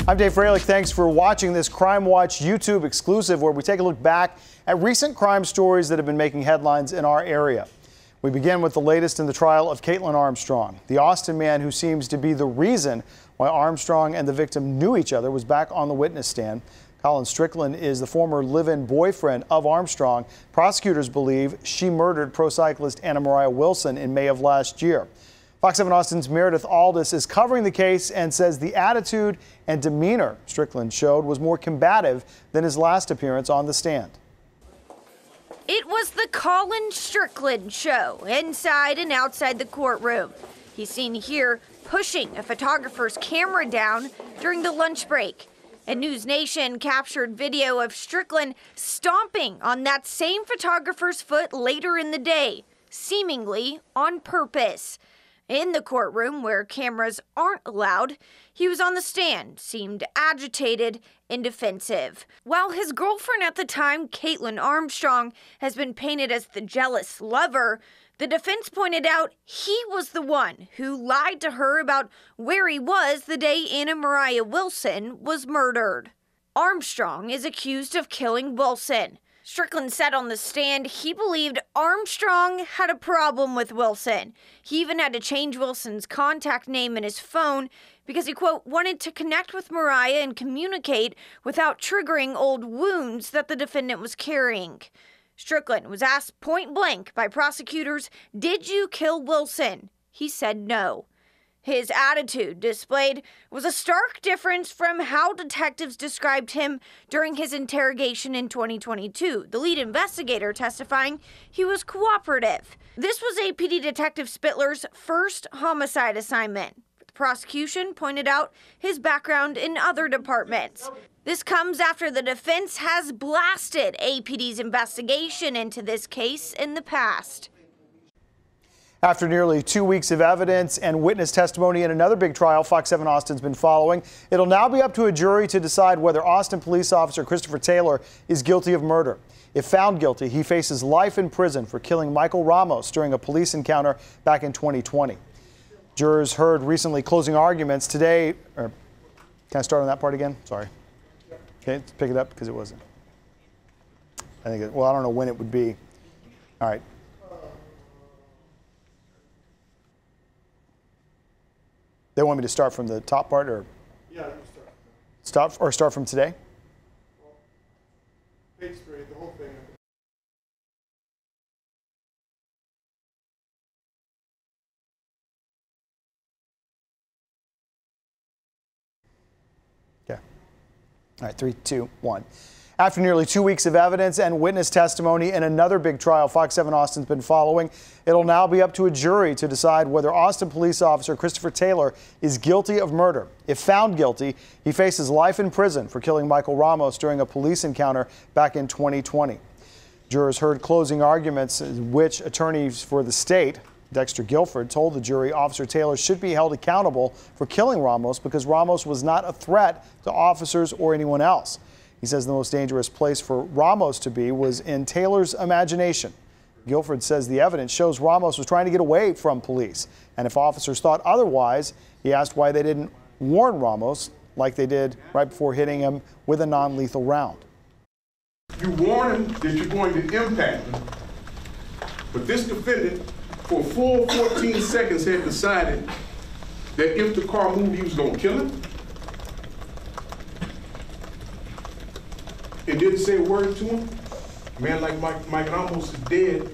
I'm Dave Froehlich. Thanks for watching this CrimeWatch YouTube exclusive where we take a look back at recent crime stories that have been making headlines in our area. We begin with the latest in the trial of Kaitlin Armstrong. The Austin man who seems to be the reason why Armstrong and the victim knew each other was back on the witness stand. Colin Strickland is the former live-in boyfriend of Armstrong. Prosecutors believe she murdered pro cyclist Anna Mariah Wilson in May of last year. Fox 7 Austin's Meredith Aldis is covering the case and says the attitude and demeanor Strickland showed was more combative than his last appearance on the stand. It was the Colin Strickland show, inside and outside the courtroom. He's seen here pushing a photographer's camera down during the lunch break. And News Nation captured video of Strickland stomping on that same photographer's foot later in the day, seemingly on purpose. In the courtroom, where cameras aren't allowed, he was on the stand, seemed agitated and defensive. While his girlfriend at the time, Kaitlin Armstrong, has been painted as the jealous lover, the defense pointed out he was the one who lied to her about where he was the day Anna Mariah Wilson was murdered. Armstrong is accused of killing Wilson. Strickland said on the stand he believed Armstrong had a problem with Wilson. He even had to change Wilson's contact name in his phone because he, quote, wanted to connect with Mariah and communicate without triggering old wounds that the defendant was carrying. Strickland was asked point blank by prosecutors, "Did you kill Wilson?" He said no. His attitude displayed was a stark difference from how detectives described him during his interrogation in 2022. The lead investigator testifying he was cooperative. This was APD Detective Spittler's first homicide assignment. The prosecution pointed out his background in other departments. This comes after the defense has blasted APD's investigation into this case in the past. After nearly 2 weeks of evidence and witness testimony in another big trial Fox 7 Austin's been following, it'll now be up to a jury to decide whether Austin police officer Christopher Taylor is guilty of murder. If found guilty, he faces life in prison for killing Michael Ramos during a police encounter back in 2020. Jurors heard recently closing arguments today. Can I start on that part again? Sorry. Okay, pick it up because it wasn't. I don't know when it would be. All right. They want me to start from the top part, or yeah, you can start from today? Well, page 3, the whole thing. Okay. All right, 3, 2, 1. After nearly 2 weeks of evidence and witness testimony in another big trial Fox 7 Austin's been following, it'll now be up to a jury to decide whether Austin police officer Christopher Taylor is guilty of murder. If found guilty, he faces life in prison for killing Michael Ramos during a police encounter back in 2020. Jurors heard closing arguments in which attorneys for the state, Dexter Guilford, told the jury Officer Taylor should be held accountable for killing Ramos because Ramos was not a threat to officers or anyone else. He says the most dangerous place for Ramos to be was in Taylor's imagination. Guilford says the evidence shows Ramos was trying to get away from police. And if officers thought otherwise, he asked why they didn't warn Ramos like they did right before hitting him with a non-lethal round. You warn him that you're going to impact him. But this defendant, for a full 14 seconds, had decided that if the car moved, he was going to kill him. And didn't say a word to him. A man like Mike Ramos is dead,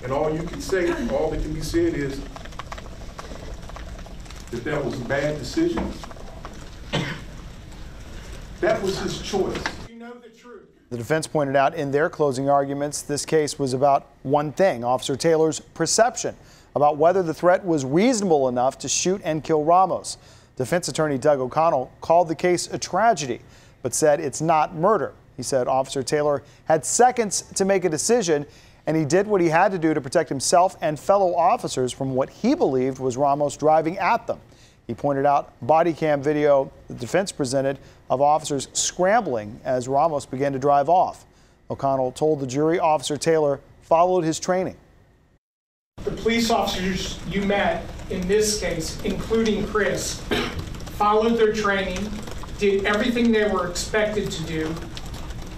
and all you can say, all that can be said is that that was a bad decision. That was his choice. You know the truth. The defense pointed out in their closing arguments this case was about one thing: Officer Taylor's perception about whether the threat was reasonable enough to shoot and kill Ramos. Defense attorney Doug O'Connell called the case a tragedy, but said it's not murder. He said Officer Taylor had seconds to make a decision, and he did what he had to do to protect himself and fellow officers from what he believed was Ramos driving at them. He pointed out body cam video the defense presented of officers scrambling as Ramos began to drive off. O'Connell told the jury Officer Taylor followed his training. The police officers you met in this case, including Chris, followed their training did everything they were expected to do,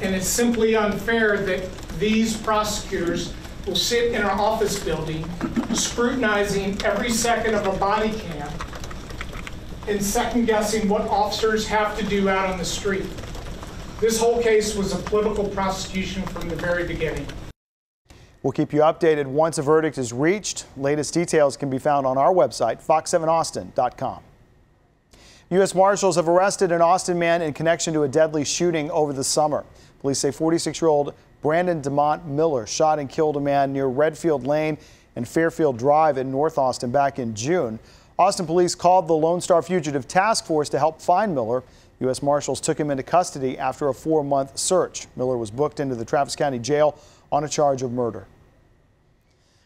and it's simply unfair that these prosecutors will sit in an office building scrutinizing every second of a body cam and second-guessing what officers have to do out on the street. This whole case was a political prosecution from the very beginning. We'll keep you updated once a verdict is reached. Latest details can be found on our website, fox7austin.com. U.S. Marshals have arrested an Austin man in connection to a deadly shooting over the summer. Police say 46-year-old Brandon DeMont Miller shot and killed a man near Redfield Lane and Fairfield Drive in North Austin back in June. Austin police called the Lone Star Fugitive Task Force to help find Miller. U.S. Marshals took him into custody after a 4-month search. Miller was booked into the Travis County Jail on a charge of murder.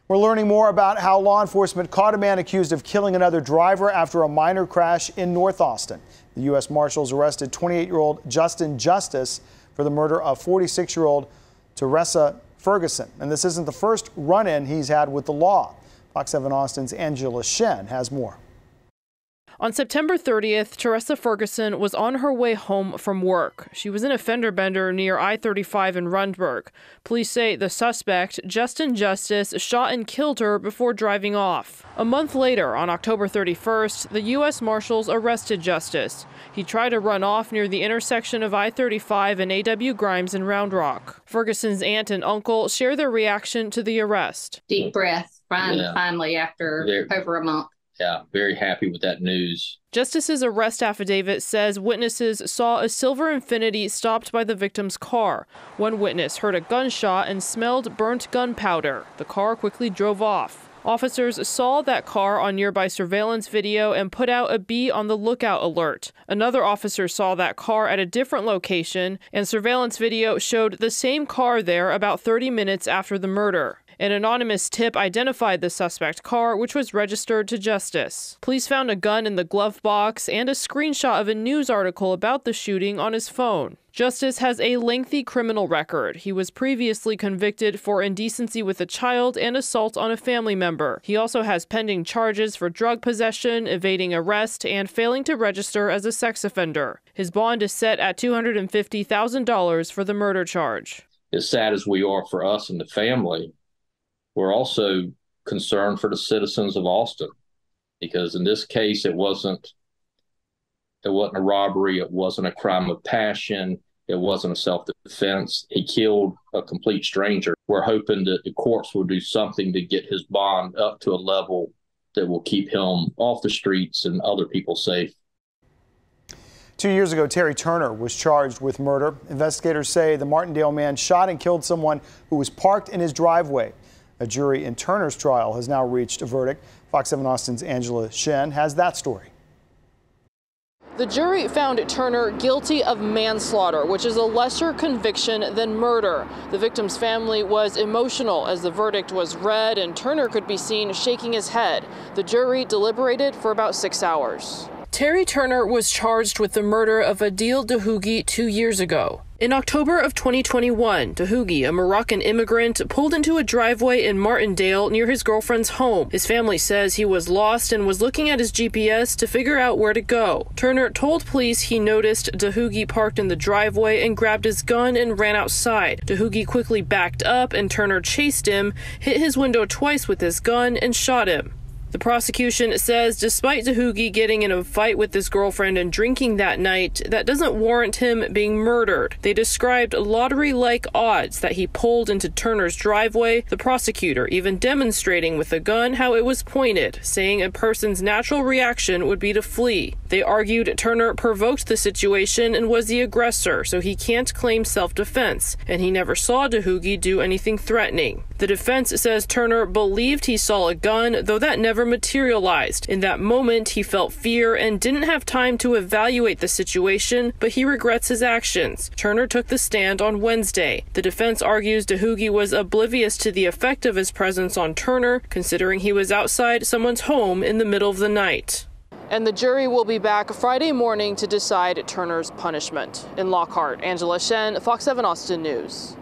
We're learning more about how law enforcement caught a man accused of killing another driver after a minor crash in North Austin. The U.S. Marshals arrested 28-year-old Justin Justice for the murder of 46-year-old Teresa Ferguson. And this isn't the first run-in he's had with the law. Fox 7 Austin's Angela Shen has more. On September 30th, Teresa Ferguson was on her way home from work. She was in a fender bender near I-35 in Rundberg. Police say the suspect, Justin Justice, shot and killed her before driving off. A month later, on October 31st, the U.S. Marshals arrested Justice. He tried to run off near the intersection of I-35 and A.W. Grimes in Round Rock. Ferguson's aunt and uncle share their reaction to the arrest. Deep breath, finally, after over a month. Yeah, very happy with that news. Justice's arrest affidavit says witnesses saw a silver Infiniti stopped by the victim's car. One witness heard a gunshot and smelled burnt gunpowder. The car quickly drove off. Officers saw that car on nearby surveillance video and put out a be on the lookout alert. Another officer saw that car at a different location, and surveillance video showed the same car there about 30 minutes after the murder. An anonymous tip identified the suspect car, which was registered to Justice. Police found a gun in the glove box and a screenshot of a news article about the shooting on his phone. Justice has a lengthy criminal record. He was previously convicted for indecency with a child and assault on a family member. He also has pending charges for drug possession, evading arrest, and failing to register as a sex offender. His bond is set at $250,000 for the murder charge. As sad as we are for us and the family, we're also concerned for the citizens of Austin, because in this case, it wasn't a robbery. It wasn't a crime of passion. It wasn't a self-defense. He killed a complete stranger. We're hoping that the courts will do something to get his bond up to a level that will keep him off the streets and other people safe. 2 years ago, Terry Turner was charged with murder. Investigators say the Martindale man shot and killed someone who was parked in his driveway. A jury in Turner's trial has now reached a verdict. Fox 7 Austin's Angela Shen has that story. The jury found Turner guilty of manslaughter, which is a lesser conviction than murder. The victim's family was emotional as the verdict was read, and Turner could be seen shaking his head. The jury deliberated for about 6 hours. Terry Turner was charged with the murder of Adil Dahoudi 2 years ago. In October of 2021, Dahoudi, a Moroccan immigrant, pulled into a driveway in Martindale near his girlfriend's home. His family says he was lost and was looking at his GPS to figure out where to go. Turner told police he noticed Dahoudi parked in the driveway and grabbed his gun and ran outside. Dahoudi quickly backed up and Turner chased him, hit his window twice with his gun, and shot him. The prosecution says despite Dahoudi getting in a fight with his girlfriend and drinking that night, that doesn't warrant him being murdered. They described lottery-like odds that he pulled into Turner's driveway, the prosecutor even demonstrating with the gun how it was pointed, saying a person's natural reaction would be to flee. They argued Turner provoked the situation and was the aggressor, so he can't claim self-defense, and he never saw Dahoudi do anything threatening. The defense says Turner believed he saw a gun, though that never materialized. In that moment, he felt fear and didn't have time to evaluate the situation, but he regrets his actions. Turner took the stand on Wednesday. The defense argues Dahoudi was oblivious to the effect of his presence on Turner, considering he was outside someone's home in the middle of the night. And the jury will be back Friday morning to decide Turner's punishment. In Lockhart, Angela Shen, Fox 7 Austin News.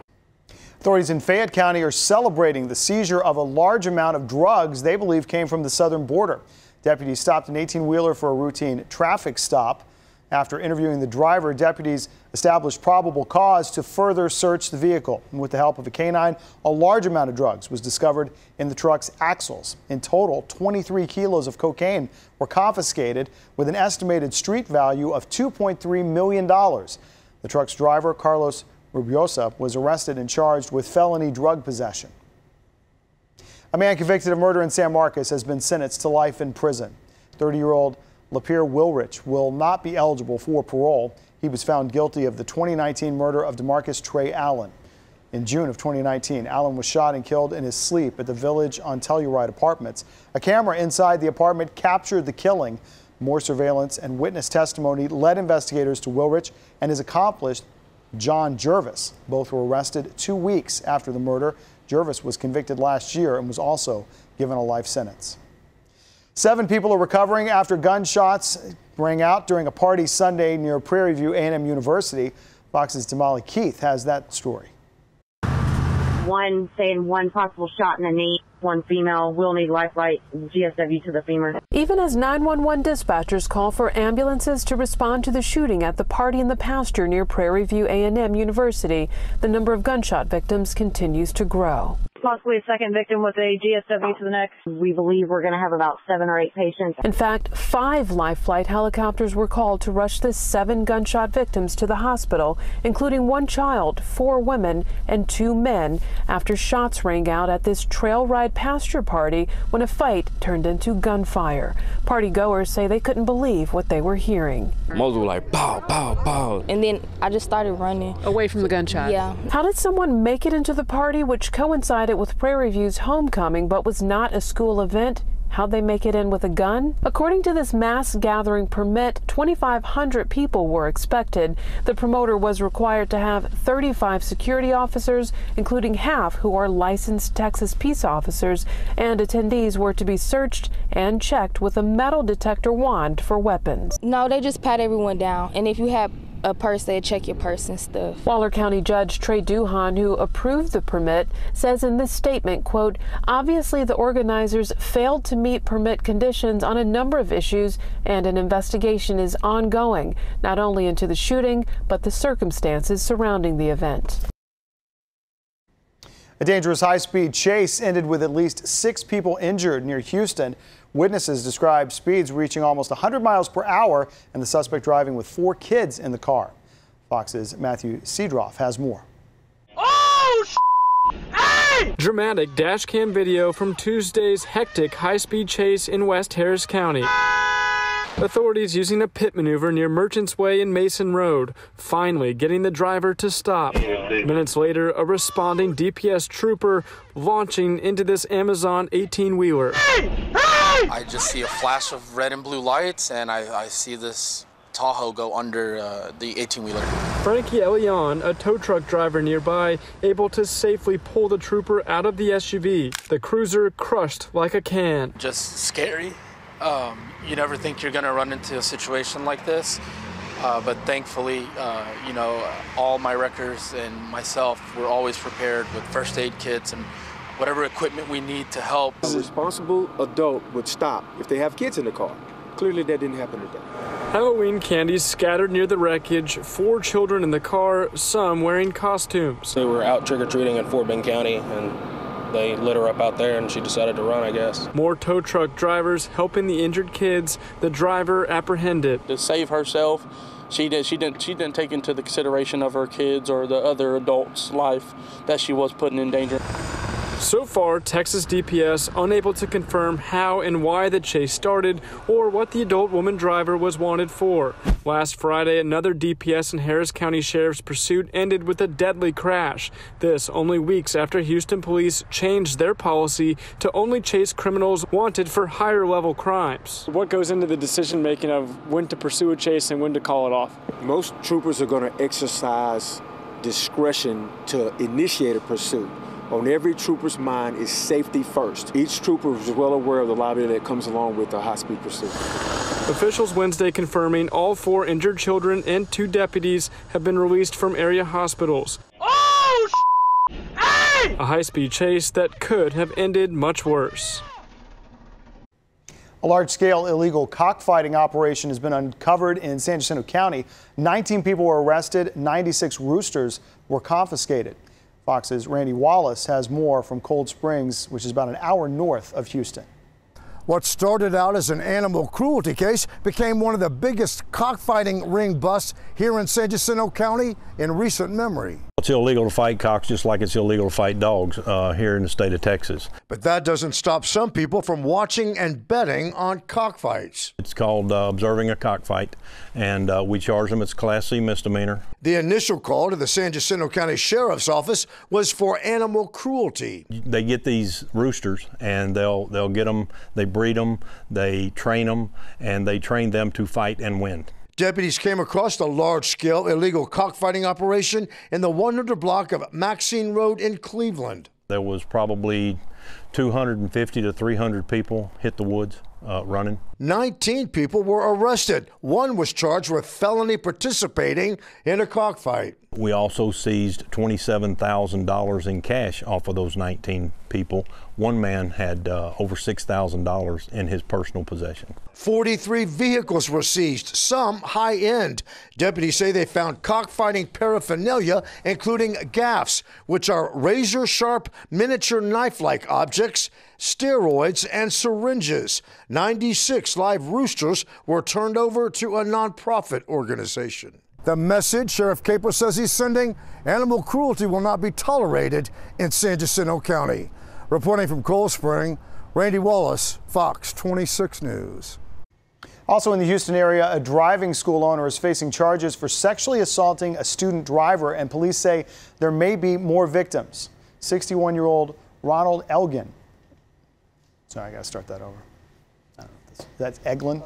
Authorities in Fayette County are celebrating the seizure of a large amount of drugs they believe came from the southern border. Deputies stopped an 18-wheeler for a routine traffic stop After interviewing the driver, deputies established probable cause to further search the vehicle. And with the help of a canine, a large amount of drugs was discovered in the truck's axles. In total, 23 kilos of cocaine were confiscated with an estimated street value of $2.3 million. The truck's driver, Carlos Rubiosa, was arrested and charged with felony drug possession. A man convicted of murder in San Marcos has been sentenced to life in prison. 30-year-old Lapierre Wilrich will not be eligible for parole. He was found guilty of the 2019 murder of DeMarcus Trey Allen. In June of 2019, Allen was shot and killed in his sleep at the Village on Telluride Apartments. A camera inside the apartment captured the killing. More surveillance and witness testimony led investigators to Wilrich and his accomplice, John Jervis. Both were arrested 2 weeks after the murder. Jervis was convicted last year and was also given a life sentence. 7 people are recovering after gunshots rang out during a party Sunday near Prairie View A&M University. Fox's Damali Keith has that story. One saying one possible shot in the knee, one female will need lifeline, GSW to the femur. Even as 911 dispatchers call for ambulances to respond to the shooting at the party in the pasture near Prairie View A&M University, the number of gunshot victims continues to grow. Possibly a second victim with a GSW to the neck. We believe we're going to have about 7 or 8 patients. In fact, 5 life flight helicopters were called to rush the 7 gunshot victims to the hospital, including 1 child, 4 women, and 2 men, after shots rang out at this trail ride pasture party when a fight turned into gunfire. Party goers say they couldn't believe what they were hearing. Most were like, pow, pow, pow. And then I just started running. Away from the gunshot? Yeah. How did someone make it into the party, which coincided with Prairie View's homecoming but was not a school event? How'd they make it in with a gun? According to this mass gathering permit, 2,500 people were expected. The promoter was required to have 35 security officers, including half who are licensed Texas peace officers, and attendees were to be searched and checked with a metal detector wand for weapons. No, they just pat everyone down, and if you have a purse, they check your purse and stuff. Waller County Judge Trey Duhan, who approved the permit, says in this statement, quote, obviously the organizers failed to meet permit conditions on a number of issues, and an investigation is ongoing, not only into the shooting, but the circumstances surrounding the event. A dangerous high-speed chase ended with at least 6 people injured near Houston. Witnesses describe speeds reaching almost 100 miles per hour and the suspect driving with 4 kids in the car. Fox's Matthew Seedroff has more. Oh, hey! Dramatic dash cam video from Tuesday's hectic high-speed chase in West Harris County. Authorities using a pit maneuver near Merchants Way and Mason Road, finally getting the driver to stop. Minutes later, a responding DPS trooper launching into this Amazon 18-wheeler. Hey! Hey! I just see a flash of red and blue lights, and I see this Tahoe go under the 18-wheeler. Frankie Elion, a tow truck driver nearby, able to safely pull the trooper out of the SUV. The cruiser crushed like a can. Just scary. You never think you're going to run into a situation like this, but thankfully, all my wreckers and myself were always prepared with first aid kits and whatever equipment we need to help. A responsible adult would stop if they have kids in the car. Clearly that didn't happen today. Halloween candy scattered near the wreckage, 4 children in the car, some wearing costumes. They were out trick-or-treating in Fort Bend County, and they lit her up out there, and she decided to run, I guess. More tow truck drivers helping the injured kids, the driver apprehended. To save herself, she didn't take into the consideration of her kids or the other adults' life that she was putting in danger. So far, Texas DPS unable to confirm how and why the chase started or what the adult woman driver was wanted for. Last Friday, another DPS and Harris County Sheriff's pursuit ended with a deadly crash. This only weeks after Houston police changed their policy to only chase criminals wanted for higher level crimes. What goes into the decision making of when to pursue a chase and when to call it off? Most troopers are going to exercise discretion to initiate a pursuit. On every trooper's mind is safety first. Each trooper is well aware of the liability that comes along with a high-speed pursuit. Officials Wednesday confirming all 4 injured children and 2 deputies have been released from area hospitals. Oh, hey! A high-speed chase that could have ended much worse. A large-scale illegal cockfighting operation has been uncovered in San Jacinto County. 19 people were arrested, 96 roosters were confiscated. Fox's Randy Wallace has more from Cold Springs, which is about an hour north of Houston. What started out as an animal cruelty case became one of the biggest cockfighting ring busts here in San Jacinto County in recent memory. It's illegal to fight cocks just like it's illegal to fight dogs here in the state of Texas. But that doesn't stop some people from watching and betting on cockfights. It's called observing a cockfight, and we charge them. It's a Class C misdemeanor. The initial call to the San Jacinto County Sheriff's Office was for animal cruelty. They get these roosters, and they'll get them, they breed them, they train them, and they train them to fight and win. Deputies came across a large-scale illegal cockfighting operation in the 100 block of Maxine Road in Cleveland. There was probably 250 to 300 people hit the woods running. 19 people were arrested. One was charged with felony participating in a cockfight. We also seized $27,000 in cash off of those 19 people. One man had over $6,000 in his personal possession. 43 vehicles were seized, some high-end. Deputies say they found cockfighting paraphernalia, including gaffs, which are razor-sharp, miniature knife-like objects, steroids, and syringes. 96 live roosters were turned over to a nonprofit organization. The message Sheriff Caper says he's sending: animal cruelty will not be tolerated in San Jacinto County. Reporting from Cold Spring, Randy Wallace, Fox 26 News. Also in the Houston area, a driving school owner is facing charges for sexually assaulting a student driver, and police say there may be more victims. 61-year-old Ronald Elgin. Sorry, I got to start that over. I don't know if that's Eglin?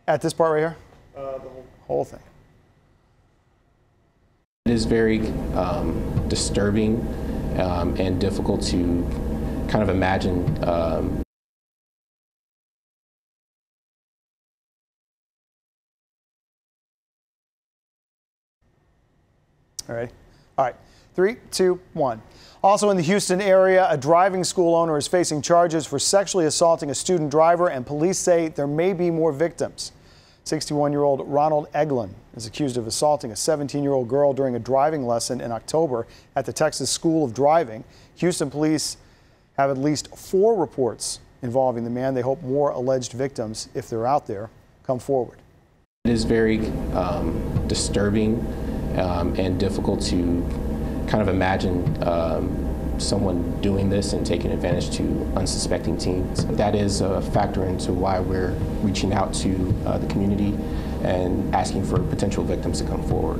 At this part right here? The whole thing. It is very disturbing and difficult to kind of imagine. All right. 3, 2, 1. Also in the Houston area, a driving school owner is facing charges for sexually assaulting a student driver, and police say there may be more victims. 61-year-old Ronald Eglin is accused of assaulting a 17-year-old girl during a driving lesson in October at the Texas School of Driving. Houston police have at least 4 reports involving the man. They hope more alleged victims, if they're out there, come forward. It is very disturbing and difficult to kind of imagine someone doing this and taking advantage to unsuspecting teens. That is a factor into why we're reaching out to the community and asking for potential victims to come forward.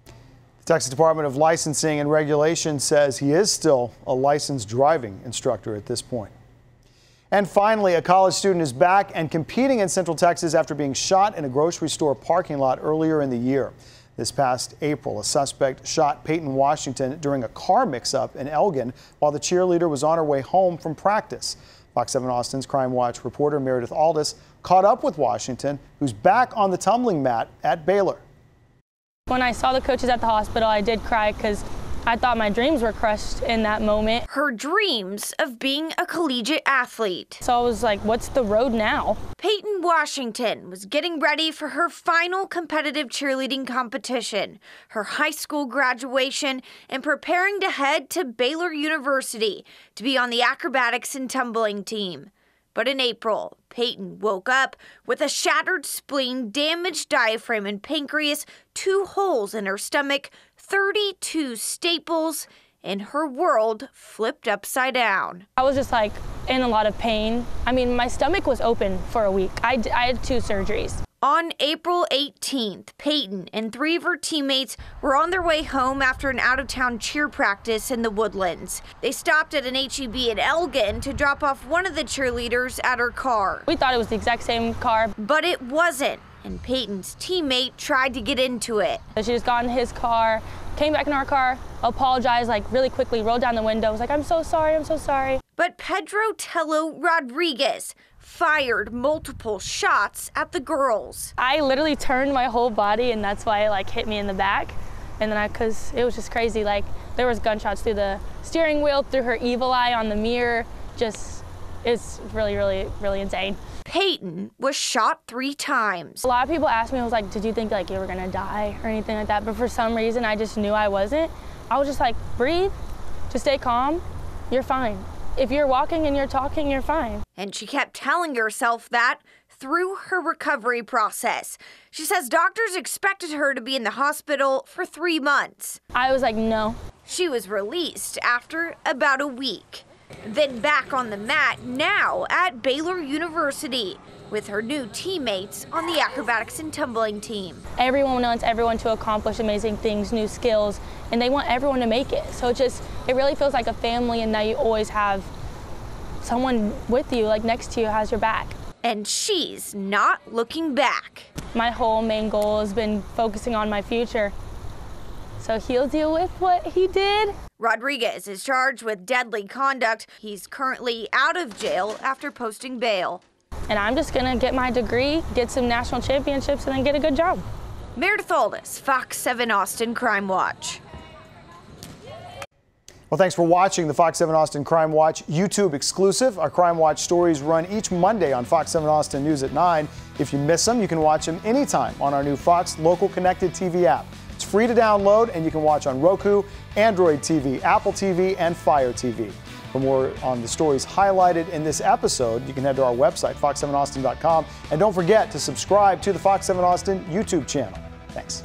The Texas Department of Licensing and Regulation says he is still a licensed driving instructor at this point. And finally, a college student is back and competing in Central Texas after being shot in a grocery store parking lot earlier in the year. This past April, a suspect shot Peyton Washington during a car mix-up in Elgin while the cheerleader was on her way home from practice. Fox 7 Austin's CrimeWatch reporter Meredith Aldis caught up with Washington, who's back on the tumbling mat at Baylor. When I saw the coaches at the hospital, I did cry because I thought my dreams were crushed in that moment. Her dreams of being a collegiate athlete. So I was like, what's the road now? Peyton Washington was getting ready for her final competitive cheerleading competition, her high school graduation, and preparing to head to Baylor University to be on the acrobatics and tumbling team. But in April, Peyton woke up with a shattered spleen, damaged diaphragm and pancreas, 2 holes in her stomach, 32 staples, and her world flipped upside down. I was just like in a lot of pain. I mean, my stomach was open for a week. I had 2 surgeries. On April 18th, Peyton and 3 of her teammates were on their way home after an out-of-town cheer practice in the Woodlands. They stopped at an HEB in Elgin to drop off one of the cheerleaders at her car. We thought it was the exact same car. But it wasn't, and Peyton's teammate tried to get into it. So she just got in his car, came back in our car, apologized like really quickly, rolled down the window, was like, I'm so sorry, I'm so sorry. But Pedro Tello Rodriguez fired multiple shots at the girls. I literally turned my whole body, and that's why it like hit me in the back. And then cause it was just crazy. Like there was gunshots through the steering wheel, through her evil eye on the mirror. Just It's really, really, really insane. Peyton was shot 3 times. A lot of people asked me, I was like, did you think like you were gonna die or anything like that? But for some reason, I just knew I wasn't. I was just like, breathe, just stay calm, you're fine. If you're walking and you're talking, you're fine. And she kept telling herself that through her recovery process. She says doctors expected her to be in the hospital for 3 months. I was like, no. She was released after about a week. Then back on the mat now at Baylor University with her new teammates on the acrobatics and tumbling team. Everyone wants everyone to accomplish amazing things, new skills, and they want everyone to make it. So it really feels like a family, and that you always have someone with you, like next to you, has your back. And she's not looking back. My whole main goal has been focusing on my future. So he'll deal with what he did. Rodriguez is charged with deadly conduct. He's currently out of jail after posting bail. And I'm just gonna get my degree, get some national championships, and then get a good job. Meredith Aldis, Fox 7 Austin Crime Watch. Well, thanks for watching the Fox 7 Austin Crime Watch YouTube exclusive. Our Crime Watch stories run each Monday on Fox 7 Austin News at 9. If you miss them, you can watch them anytime on our new Fox Local Connected TV app. It's free to download, and you can watch on Roku, Android TV, Apple TV, and Fire TV. For more on the stories highlighted in this episode, you can head to our website, fox7austin.com. And don't forget to subscribe to the Fox 7 Austin YouTube channel. Thanks.